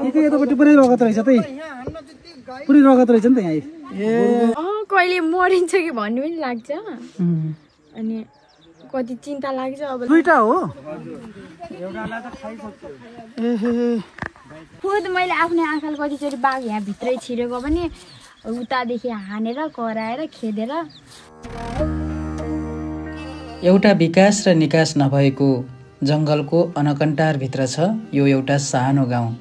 यतापट्टि पुरै रगत रहेछ त पुरै रगत रहेछ नि त यहाँ ए कहिले मरिन्छ कि भन्ने पनि लाग्छ अनि कति चिन्ता लाग्छ अब दुईटा हो खुद मैले आफ्नै आँखाले कतिचोटि बाघ यहाँ भित्रै छिरेको पनि उतादेखि हानेर कराएर खेदेर एउटा विकास र निकास नभएको जङ्गलको अनकन्टारभित्र छ यो एउटा सानो गाउँ।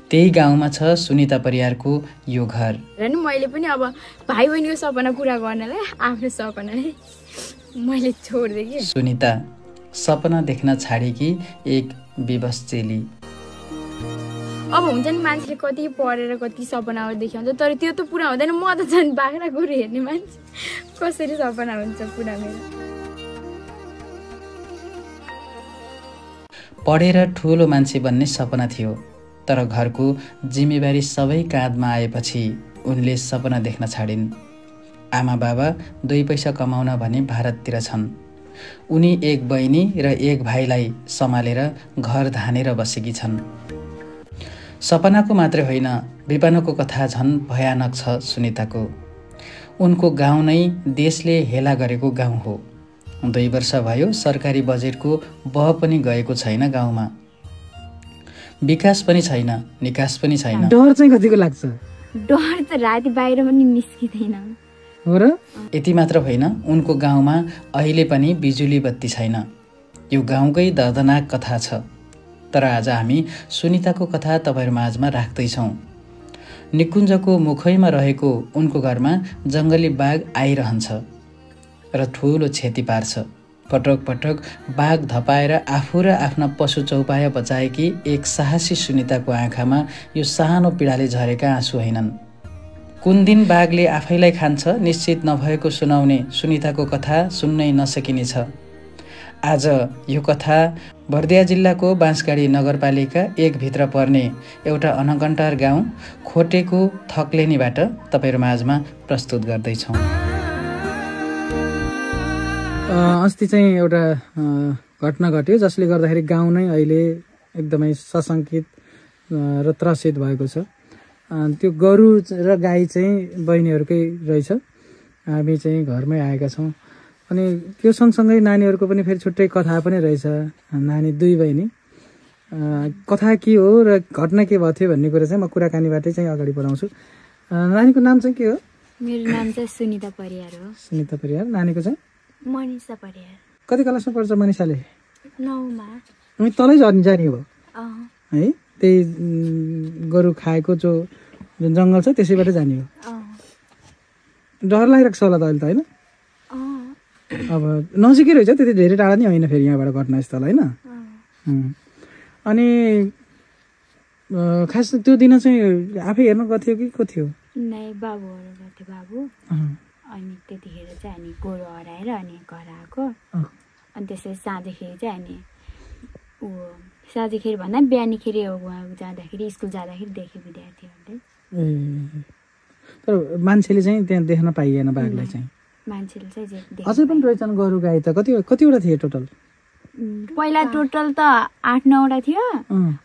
त्यही गाउँमा छ सुनिता परियारको यो घर। र मैले पनि अब भाइ बहिनीको सपना पुरा गर्नलाई आफ्नो सपनाले मैले छोड्दिएँ कि। सुनिता सपना देख्न छाडेकी एक विवश चेली। अब हुन्छ नि मान्छेले कति पढेर कति सपनाहरू देखाउँछ तर त्यो त पुरा हुँदैन। म त झन् बाख्रा गोरु हेर्ने मान्छे कसरी सपना हुन्छ पुरा मेरो। पढेर ठुलो मान्छे बन्ने सपना थियो तर घरको जिम्मेवारी सबै काँधमा आएपछि उनले सपना देख्न छाडिन्। आमा बाबा 2 पैसा कमाउन भने भारततिर छन्। उनी एक बहिनी र एक भाइलाई सम्हालेर घर धानेर बसेकी छन्। सपनाको मात्रै होइन विपनको कथा झन् भयानक छ सुनिताको। उनको गाउँ नै देशले हेला गरेको गाउँ हो। 2 वर्ष भयो सरकारी बजेटको बह पनि गएको छैन गाउँमा। विकास पनि छैन निकास पनि छैन। डर चाहिँ कतिको लाग्छ? डर त राति बाहिर पनि निस्किँदैन हो र। यति मात्र होइन उनको गाउँमा अहिले पनि बिजुली बत्ती छैन। यो गाउँकै दर्दनाक कथा छ तर आज हामी सुनिताको कथा तपाईहरु माझमा राख्दैछौँ। निकुञ्जको मुखैमा रहेको उनको घरमा जङ्गली बाघ आइरहन्छ र ठूलो क्षति पार्छ। पटक पटक बाघ धपाएर आफू र आफ्ना पशु चौपाया बचाएकी एक साहसी सुनिताको आँखामा यो सानो पीडाले झरेका आँसु होइनन्। कुन दिन बाघले आफैलाई खान्छ निश्चित नभएको सुनाउने सुनिताको कथा सुन्नै नसकिनेछ। आज यो कथा बर्दिया जिल्लाको बाँसगाडी नगरपालिका 1 भित्र पर्ने एउटा अनकन्टार गाउँ खोटेको थक्लेनीबाट तपाईहरु माझमा प्रस्तुत गर्दैछौँ। अस्ति चाहिँ एउटा घटना घट्यो जसले गर्दाखेरि गाउँ नै अहिले एकदमै सशङ्कित र त्रसित भएको छ। त्यो गोरु र गाई चाहिँ बहिनीहरूकै रहेछ। हामी चाहिँ घरमै आएका छौँ अनि त्यो सँगसँगै नानीहरूको पनि फेरि छुट्टै कथा पनि रहेछ। नानी 2 बहिनी कथा के हो र घटना के भयो थियो भन्ने कुरा चाहिँ म कुराकानीबाटै चाहिँ अगाडि बढाउँछु। नानीको नाम चाहिँ के हो? मेरो नाम चाहिँ सुनिता परियार हो। सुनिता परियार। नानीको चाहिँ मनिषा परियार। कति क्लासमा पढ्छ मनिषाले? 9मा। अनि तलै जाने हो है? त्यही गोरु खाएको जुन जङ्गल छ त्यसैबाट जाने हो। डर लागिरहेको छ होला त अहिले त होइन? अब नजिकै रहेछ त्यति धेरै टाढा नै होइन फेरि यहाँबाट घटनास्थल होइन? अनि खास त्यो दिन चाहिँ आफै हेर्न गएको थियो कि को थियो? नै बाबुहरू गएको बाबु। अनि त्यतिखेर चाहिँ अनि गोरु हराएर अनि घर आएको। अनि त्यसरी साँझेखेरि चाहिँ अनि साँझेखेरि भन्दा बिहानीखेरि उहाँ जाँदाखेरि स्कुल जाँदाखेरि देखे विद्यार्थीहरूले। तर मान्छेले चाहिँ त्यहाँ देख्न पाइएन बाघलाई चाहिँ? मान्छेले चाहिँ अझै पनि रहेछन् गोरु गाई त कतिवटा थिए टोटल? पहिला टोटल त 8-9वटा थियो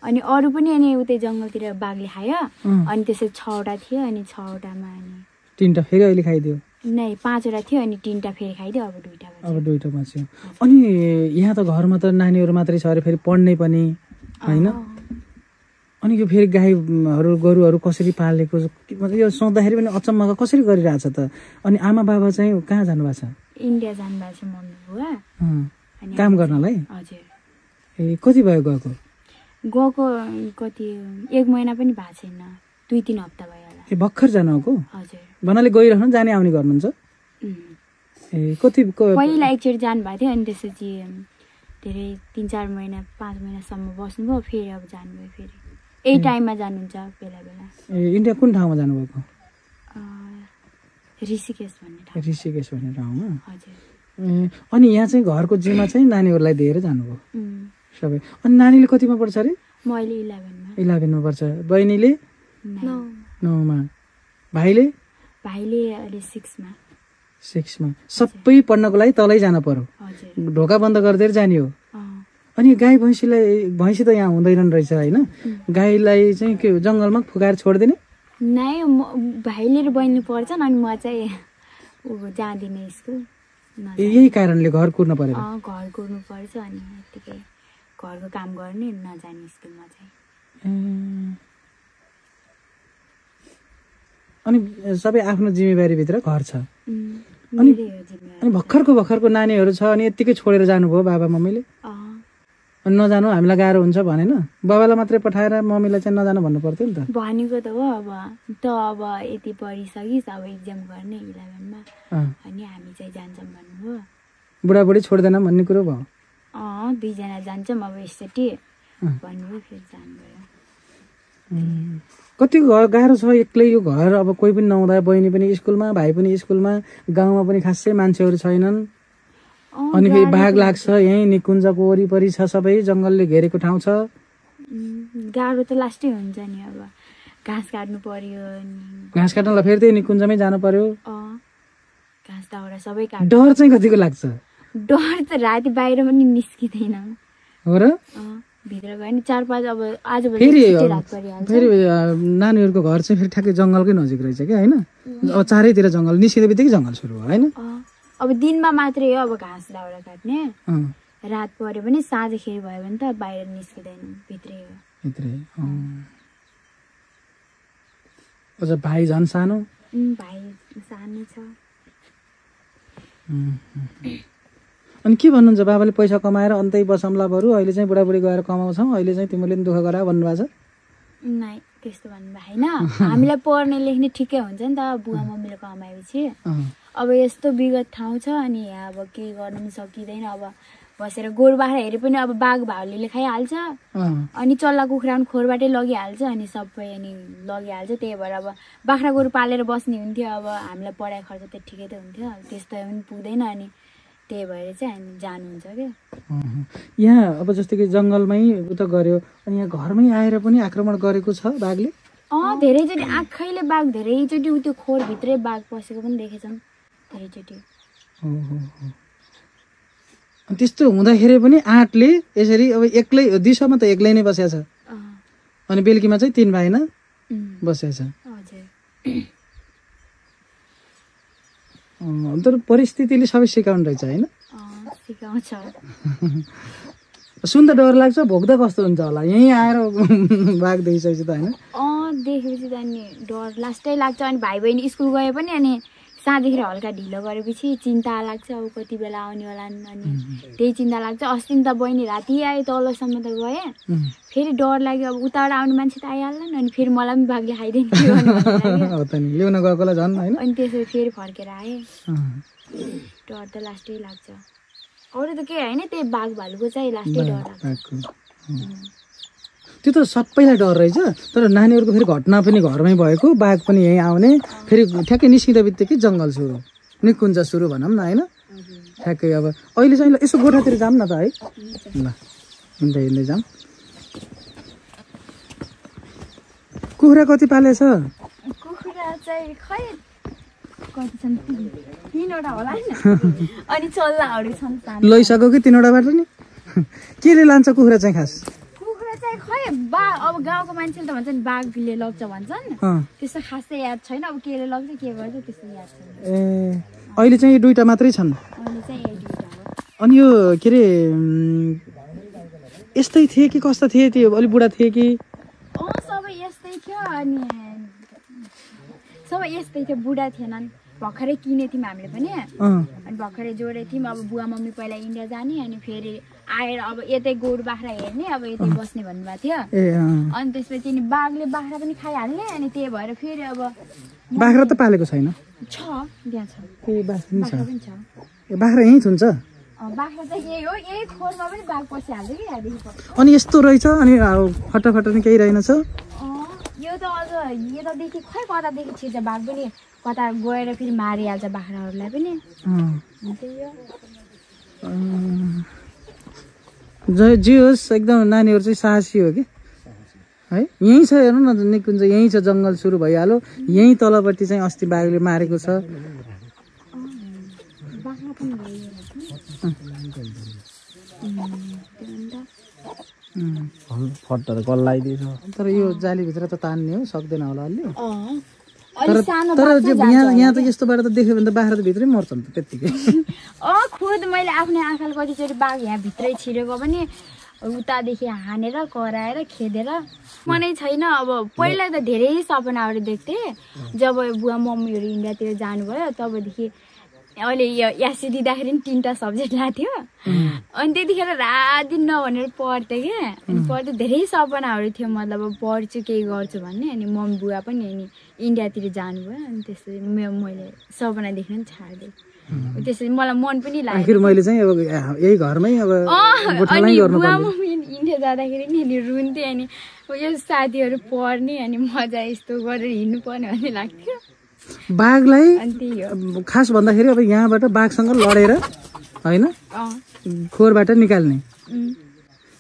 अनि अरू पनि अनि उतै जङ्गलतिर बाघले खायो अनि त्यसरी 6वटा थियो अनि 6वटामा अनि 3टा फेरि अहिले खाइदियो? नै 5वटा थियो अनि 3टा फेरि खाइदियो अब 2टा बच्यो। अब 2टा बच्यो। अनि यहाँ त घरमा त नानीहरू मात्रै छ अरे फेरि पढ्ने पनि होइन? अनि यो फेरि गाईहरू गोरुहरू कसरी पालेको मतलब यो सोच्दाखेरि पनि अचम्मको कसरी गरिरहेछ त? अनि आमा बाबा चाहिँ कहाँ जानुभएको छ? इन्डिया जानुभएको छ मम्मी बुवा काम गर्नलाई। हजुर। ए कति भयो गएको? कति 1 महिना पनि भएको छैन। 2-3 हप्ता भयो होला। ए भर्खर जानुभएको? हजुर। भन्नाले गइरहनु जाने आउने गर्नुहुन्छ? ए कति पहिला एकचोटि जानुभएको थियो अनि त्यसपछि धेरै 3-4 महिना 5 महिनासम्म बस्नुभयो फेरि अब जानुभयो फेरि यही टाइममा जानुहुन्छ बेला बेला। ए इन्डिया कुन ठाउँमा जानुभएको? ऋषिकेश भन्ने ठाउँमा? हजुर। अनि यहाँ चाहिँ घरको जिम्मा चाहिँ नानीहरूलाई दिएर जानुभयो सबै? अनि नानीले कतिमा पढ्छ अरे? म अहिले 11मा। 11मा पढ्छ। बहिनीले 9मा। भाइले अहिले 6मा। 6मा। सबै पढ्नको लागि तलै जान पर्यो? ढोका बन्द गरिदिएर जाने हो? अनि गाई भैँसी त यहाँ हुँदैनन् रहेछ होइन, गाईलाई चाहिँ के जङ्गलमा फुकाएर छोडिदिने? नै भाइले र बहिनी पढ्छन् अनि म चाहिँ जाँदिनँ स्कुल। यही कारणले घर कुर्नु पर्यो? घर कुर्नु पर्छ अनि यतिकै घरको काम गर्ने, नजाने स्कुलमा चाहिँ। अनि सबै आफ्नो जिम्मेवारीभित्र घर छ। अनि भर्खरको नानीहरू छ अनि यत्तिकै छोडेर जानुभयो बाबा मम्मीले? अनि नजानु हामीलाई गाह्रो हुन्छ भनेन? बाबालाई मात्रै पठाएर मम्मीलाई चाहिँ नजानु भन्नु पर्थ्यो नि त? भनेको त हो। अब यति पढिसकिस्, अब इक्जाम गर्ने 11मा अनि हामी चाहिँ जान्छौँ भन्नुभयो। बुढाबुढी छोड्दैन भन्ने कुरो भयो? 2जना जान्छौँ अब यसचोटि भन्नुभयो, फेरि जानुभयो। कति गाह्रो छ एक्लै यो घर, अब कोही पनि नहुँदा, बहिनी पनि स्कुलमा, भाइ पनि स्कुलमा, गाउँमा पनि खासै मान्छेहरू छैनन्। अनि फेरि बाघ लाग्छ, यहीँ निकुञ्जको वरिपरि छ, सबै जङ्गलले घेरेको ठाउँ छ। गाह्रो त लास्टै हुन्छ नि, अब घाँस काट्नु पर्यो। घाँस काट्नलाई फेरि त्यही निकुञ्जमै जानु पर्यो। घाँस दाउरा सबै काट्नु। डर चाहिँ कतिको लाग्छ? डर त राति बाहिर पनि निस्किँदैन हो र? भित्र गयो नि 4-5 अब आज फेरि नानीहरूको घर चाहिँ फेरि ठ्याक्कै जङ्गलकै नजिक रहेछ क्या होइन? अब चारैतिर जङ्गल, निस्किँदै बित्तिकै जङ्गल सुरु भयो होइन? अब दिनमा मात्रै हो अब घाँस दाउरा काट्ने, रात पर्यो भने साँझखेरि भयो भने त बाहिर निस्किँदैन, भित्रै हो। अझ भाइ झन् सानो? भाइ सानो छ। अनि के भन्नुहुन्छ बाबाले? पैसा कमाएर अन्तै बसौँला बरु, अहिले चाहिँ बुढाबुढी गएर कमाउँछौँ, अहिले चाहिँ तिमीले पनि दुःख गरा भन्नुभएको छ? नै त्यस्तो भन्नुभयो होइन। हामीलाई पढ्ने लेख्ने ठिकै हुन्छ नि त, बुवा मम्मीले कमाएपछि। अब यस्तो विगत ठाउँ छ अनि यहाँ अब केही गर्न पनि सकिँदैन। अब बसेर गोरु बाख्रा हेरे पनि अब बाघ भालुले खाइहाल्छ, अनि चल्ला कुखुरा पनि खोरबाटै लगिहाल्छ, अनि सबै अनि लगिहाल्छ। त्यही भएर अब बाख्रा गोरु पालेर बस्ने हुन्थ्यो। अब हामीलाई पढाइ खर्च त ठिकै त हुन्थ्यो, त्यस्तो पनि पुग्दैन। अनि त्यही भएर चाहिँ हामी जानुहुन्छ क्या। यहाँ अब जस्तै कि जङ्गलमै उता गऱ्यो, अनि यहाँ घरमै आएर पनि आक्रमण गरेको छ बाघले? धेरैचोटि आँखैले बाघ, धेरैचोटि त्यो खोरभित्रै बाघ पसेको पनि देखेछौँ धेरैचोटि। त्यस्तो हुँदाखेरि पनि आँटले यसरी अब एक्लै, दिउँसोमा त एक्लै नै बसेको छ, अनि बेलुकीमा चाहिँ 3 भाइ बसेको छ। तर परिस्थितिले सबै सिकाउनु रहेछ होइन? सिकाउँछ। सुन्दा डर लाग्छ, भोग्दा कस्तो हुन्छ होला यहीँ आएर बाघ देखिसकेपछि त होइन? देखेपछि त अनि डर लास्टै लाग्छ। अनि भाइ बहिनी स्कुल गए पनि अनि साँझदेखि हल्का ढिलो गरेपछि चिन्ता लाग्छ, अब कति बेला आउने होला। अनि त्यही चिन्ता लाग्छ। अस्ति त बहिनी राति आयो, तलसम्म त गएँ, फेरि डर लाग्यो, अब उताबाट आउने मान्छे त आइहाल्ला नि, अनि फेरि मलाई पनि बाघले खाइदिने ल्याउन गएकोलाई झन् होइन? अनि त्यसरी फेरि फर्केर आएँ। डर त लास्टै लाग्छ, अरू त केही होइन, त्यही बाघ भालुको चाहिँ लास्टै डर लाग्छ। त्यो त सबैलाई डर रहेछ। तर नानीहरूको फेरि घटना पनि घरमै भएको, बाघ पनि यहीँ आउने, फेरि ठ्याक्कै निस्किँदा बित्तिकै जङ्गल सुरु, निकुञ्ज सुरु भनौँ न होइन? ठ्याक्कै अब अहिले चाहिँ यसो गोठातिर जाऊँ न त है? ल हिँड्दै हिँड्दै जाऊँ। कुखुरा कति पालेछ? कुखुरा चाहिँ खै कति छन्, 3वटा होला नि, अनि चल्लाहरू छन्। लैसक्यो कि 3वटाबाट नि? केले लान्छ कुखुरा चाहिँ खास? कुखुरा चाहिँ खै बाघ, अब गाउँको मान्छेले त भन्छन् बाघले लग्छ भन्छन्, त्यस्तो खासै याद छैन। अब केले लग्छ के गर्छ त्यस्तो याद छैन। अहिले चाहिँ 2टा मात्रै छन्? अहिले चाहिँ 2टा हो। अनि यो के अरे यस्तै थिए कि कस्तो थिए? त्यो अलिक बुढा थिए कि? सबै यस्तै थियो, अनि सबै यस्तै थियो, बुढा थिएनन्। भर्खरै किनेको थियौँ हामीले पनि, अनि भर्खरै जोडेको थियौँ। अब बुवा मम्मी पहिला इन्डिया जाने, अनि फेरि आएर अब यतै गोरु बाख्रा हेर्ने, अब यतै बस्ने भन्नुभएको थियो। अनि त्यसपछि नि बाघले बाख्रा पनि खाइहाल्ने, अनि त्यही भएर फेरि अब बाख्रा त पालेको छैन? छ, त्यहाँ छ। बाख्रा पनि छ। बाख्रा यहीँ हुन्छ? बाख्रा चाहिँ यही हो, यही खोरमा पनि बाघ पसिहाल्छ कि यहाँदेखि। अनि यस्तो रहेछ, अनि फटाफट नि केही रहेनछ? यो त अझ यतादेखि खै कतादेखि छिर्छ बाघ पनि, कता गएर फेरि मारिहाल्छ बाख्राहरूलाई पनि। जे होस् एकदम नानीहरू चाहिँ साहसी हो कि है? यहीँ छ हेर्नु न निकुञ्ज, यहीँ छ, जङ्गल सुरु भइहाल्यो, यहीँ तलपट्टि चाहिँ अस्ति बाघले मारेको छ। फट्टा त गल्लाइदिएछ। तर यो जालीभित्र त तान्ने हो सक्दैन होला अलि। अलि सानो तर यहाँ त यस्तोबाट त देख्यो भने त बाख्रा त भित्रै मर्छ नि त त्यत्तिकै। खुद मैले आफ्नै आँखाले कतिचोटि बाघ यहाँ भित्रै छिरेको पनि उतादेखि हानेर कराएर खेदेर मनै छैन। अब पहिला त धेरै सपनाहरू देख्थेँ जब बुवा मम्मीहरू इन्डियातिर जानुभयो तबदेखि। अहिले यासी दिँदाखेरि पनि 3टा सब्जेक्ट लाग्थ्यो अनि त्यतिखेर रात दिन नभनेर पढ्थेँ क्या। अनि पढ्दै धेरै सपनाहरू थियो मतलब पढ्छु केही गर्छु भन्ने। अनि मम्मी बुवा पनि अनि इन्डियातिर जानुभयो अनि त्यसरी मैले सपना देख्न पनि छाडिदिएँ। त्यसरी मलाई मन पनि लाग्यो। आखिर मैले चाहिँ अब यही घरमै अब अनि बुवा मम्मी इन्डिया जाँदाखेरि नि अनि रुन्थेँ अनि यो साथीहरू पढ्ने अनि मजा यस्तो गरेर हिँड्नु पर्ने भन्ने लाग्थ्यो। बाघलाई खास भन्दाखेरि अब यहाँबाट बाघसँग लडेर होइन खोरबाट निकाल्ने।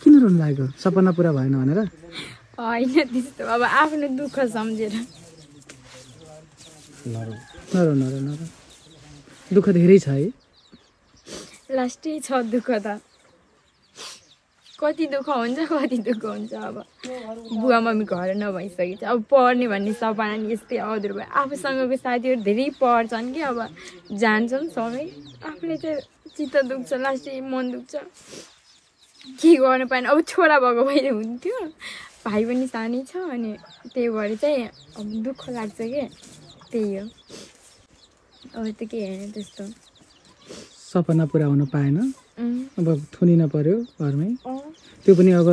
किन रुनु लाग्यो? सपना पुरा भएन भनेर? होइन त्यस्तो अब आफ्नो दुःख सम्झेर। नर नर नर दुःख धेरै छ है। लास्टै छ दुःख त। कति दुःख हुन्छ कति दुःख हुन्छ। अब बुवा मम्मी घर नभइसकेछ। अब पढ्ने भन्ने सपना नि यस्तै अधुरो भयो। आफूसँगको साथीहरू धेरै पढ्छन् कि अब जान्छन् सबै। आफूले चाहिँ चित्त दुख्छ लास्टै मन दुख्छ के गर्नु पाएन। अब छोरा भएको भएर हुन्थ्यो भाइ पनि सानै छ अनि त्यही भएर चाहिँ अब दुःख लाग्छ कि त्यही हो। अब त के होइन त्यस्तो। सपना पुरा हुन पाएन अब थुनिन पर्यो घरमै। त्यो पनि अब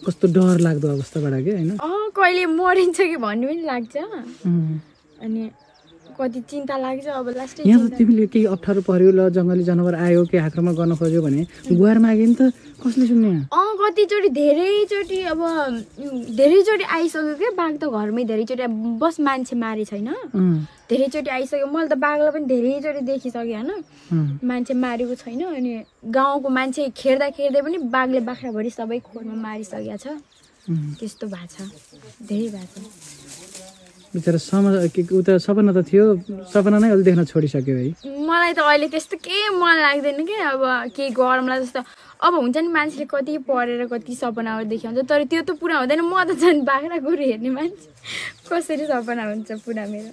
कस्तो डर लाग्दो अवस्थाबाट के होइन। कहिले मरिन्छ कि भन्ने पनि लाग्छ अनि कति चिन्ता लाग्छ। अब लास्टै यहाँ त तिमीले केही अप्ठ्यारो पर्यो ल जङ्गली जनावर आयो के आक्रमण गर्न खोज्यो भने गुहार माग्यो नि त कसले सुन्ने? कतिचोटि धेरैचोटि अब धेरैचोटि आइसक्यो क्या बाघ त घरमै धेरैचोटि। बस मान्छे मारे छैन धेरैचोटि आइसक्यो। मैले त बाघलाई पनि धेरैचोटि देखिसकेँ होइन मान्छे मारेको छैन। अनि गाउँको मान्छे खेड्दा खेड्दै पनि बाघले बाख्राभरि सबै खोरमा मारिसकेको छ। त्यस्तो भएको छ धेरै भएको छ। बिचरा उता सपना त थियो सपना नै अलि देख्न छोडिसक्यो है। मलाई त अहिले त्यस्तो केही मन लाग्दैन कि अब केही गरौँला जस्तो। अब हुन्छ नि मान्छेले कति पढेर कति सपनाहरू देखाउँछ तर त्यो त पुरा हुँदैन। म त झन् बाख्रा गोरु हेर्ने मान्छे कसरी सपना हुन्छ पुरा मेरो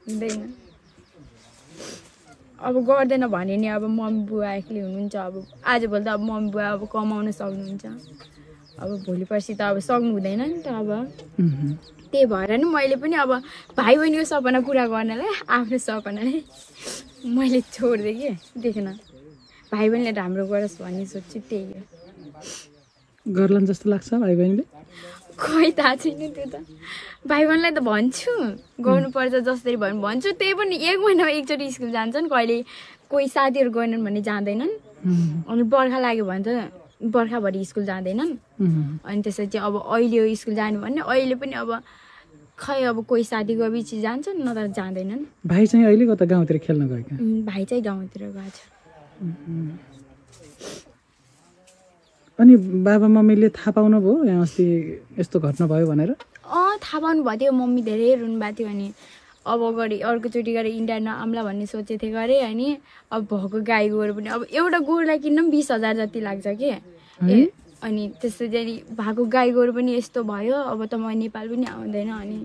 हुँदैन। अब गर्दैन भने नि अब मम्मी बुवा एक्लै हुनुहुन्छ। अब आजभोलि त अब मम्मी बुवा अब कमाउन सक्नुहुन्छ। अब भोलि पर्सि त अब सक्नु हुँदैन नि त। अब त्यही भएर नि मैले पनि अब भाइ बहिनीको सपना पुरा गर्नलाई आफ्नो सपनालाई मैले छोडिदिएँ कि देख्न। भाइ बहिनीले राम्रो गरोस् भन्ने सोच्छु त्यही हो। गर्लान् जस्तो लाग्छ भाइ बहिनीले? खोइ थाहा छैन त्यो त। भाइ बहिनीलाई त भन्छु गर्नुपर्छ जसरी भन्छु। त्यही पनि 1 महिनामा एकचोटि स्कुल जान्छन्। कहिले कोही साथीहरू गएनन् भने जाँदैनन्। अनि बर्खा लाग्यो भने त बर्खाभरि स्कुल जाँदैनन्। अनि त्यसपछि अब अहिले स्कुल जानु भने अहिले पनि अब खै अब कोही साथीको बिच जान्छन् नत्र जाँदैनन्। भाइ चाहिँ अहिले कता गाउँतिर खेल्न गएका? भाइ चाहिँ गाउँतिर गएको छ। अनि बाबा मम्मीले थाहा पाउनु भयो यहाँ अस्ति यस्तो घटना भयो भनेर? थाहा पाउनु भएको थियो। मम्मी धेरै रुनु भएको थियो। अनि अब अर्कोचोटि गएर इन्डिया नआम्ला भन्ने सोचेको थिएँ गरेँ। अनि अब भएको गाई गोरु पनि अब एउटा गोरुलाई किन्न पनि 20,000 जति लाग्छ कि। अनि त्यसरी भएको गाई गोरु पनि यस्तो भयो अब त म नेपाल पनि आउँदैन अनि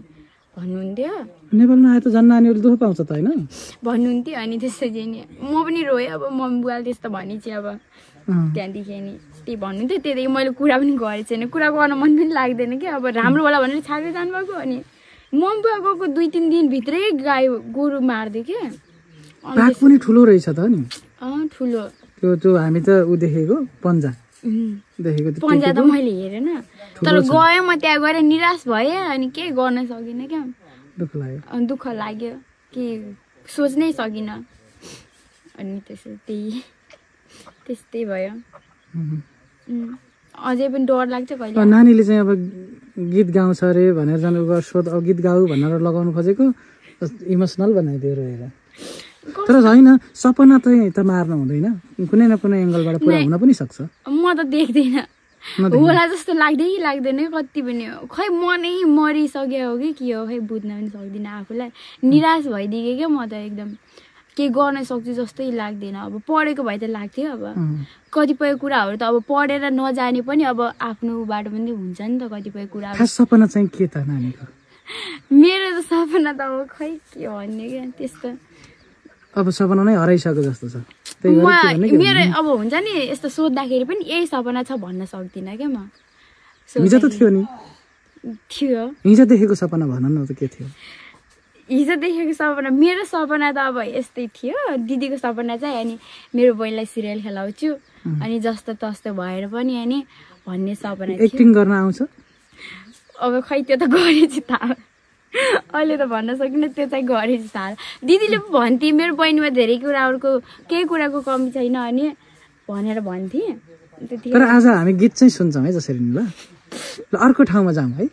भन्नुहुन्थ्यो। नेपालमा आए त झन् नानीहरू दुःख पाउँछ त होइन भन्नुहुन्थ्यो। अनि त्यसरी नि म पनि रोएँ। अब मम्मी बुवाले त्यस्तो भने चाहिँ अब त्यहाँदेखि अनि त्यही भन्नुहुन्थ्यो। त्यहाँदेखि मैले कुरा पनि गरेको छैन। कुरा गर्न मन पनि लाग्दैन कि अब राम्रो होला भनेर छाडेर जानुभएको। अनि मम्मी बुवा गएको 2-3 दिनभित्रै गाई गोरु मारिदियो कि। बाघ पनि ठुलो रहेछ त नि। ठुलो त्यो हामी त उ देखेको पन्जा देखेको पन्जा त मैले हेरेन। तर गएँ म त्यहाँ गएर निराश भएँ। अनि केही गर्न सकिनँ क्या। दुःख लाग्यो कि सोच्नै सकिनँ। अनि त्यस्तै भयो। अझै पनि डर लाग्छ कहिले। नानीले चाहिँ अब गीत गाउँछ अरे भनेर जानु सोध अब गीत गाऊ भनेर लगाउनु खोजेको इमोसनल बनाइदियो रोएर। तर होइन सपना चाहिँ त मार्न हुँदैन। कुनै न कुनै एङ्गलबाट पुरा हुन पनि सक्छ। म त देख्दैन होला जस्तो लाग्दैन कति पनि। खै मनै मरिसक्यो हो कि के हो खै बुझ्न पनि सक्दिनँ आफूलाई। निराश भइदिएँ क्या म त एकदम। केही गर्न सक्छु जस्तै लाग्दैन। अब पढेको भए त लाग्थ्यो। अब कतिपय कुराहरू त अब पढेर नजाने पनि अब आफ्नोबाट पनि हुन्छ नि त कतिपय कुराहरू। खास सपना चाहिँ के त नानीको? मेरो त सपना त अब खै के भन्ने क्या त्यस्तो। अब सपना नै हराइसक्यो जस्तो छ। मेरो अब हुन्छ नि यस्तो सोद्धाखेरि पनि यही सपना छ भन्न सक्दिनँ क्या म। हिजो त थियो नि। थियो। हिजो देखेको सपना भन न त के थियो? हिजो देखेको सपना मेरो सपना त अब यस्तै थियो। दिदीको सपना चाहिँ अनि मेरो बहिनीलाई सिरियल खेलाउँछु अनि जस्तो तस्तो भएर पनि अनि भन्ने सपना थियो। एक्टिङ गर्न आउँछ? अब खै त्यो त गरेपछि थाहा। अहिले त भन्न सकिनँ, त्यो चाहिँ गरेपछि थाहा। दिदीले पो भन्थे मेरो बहिनीमा धेरै कुराहरूको केही कुराको कमी छैन अनि भनेर भन्थे। तर आज हामी गीत चाहिँ सुन्छौँ है जसरी नि। ल अर्को ठाउँमा जाउँ है।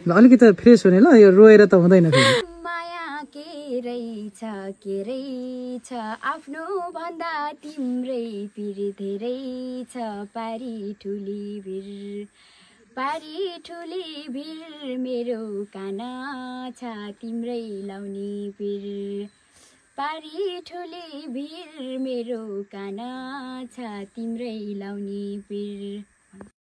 ल अलिकति फ्रेस हुने। ल यो रोएर त हुँदैन फेरि। माया के रहेछ आफ्नो भन्दा तिम्रै पिर धेरै छ पारी ठुली भिर मेरो काना छ तिम्रै लाउने पिर पारी ठुली भिर मेरो काना छ तिम्रै लाउने पिर।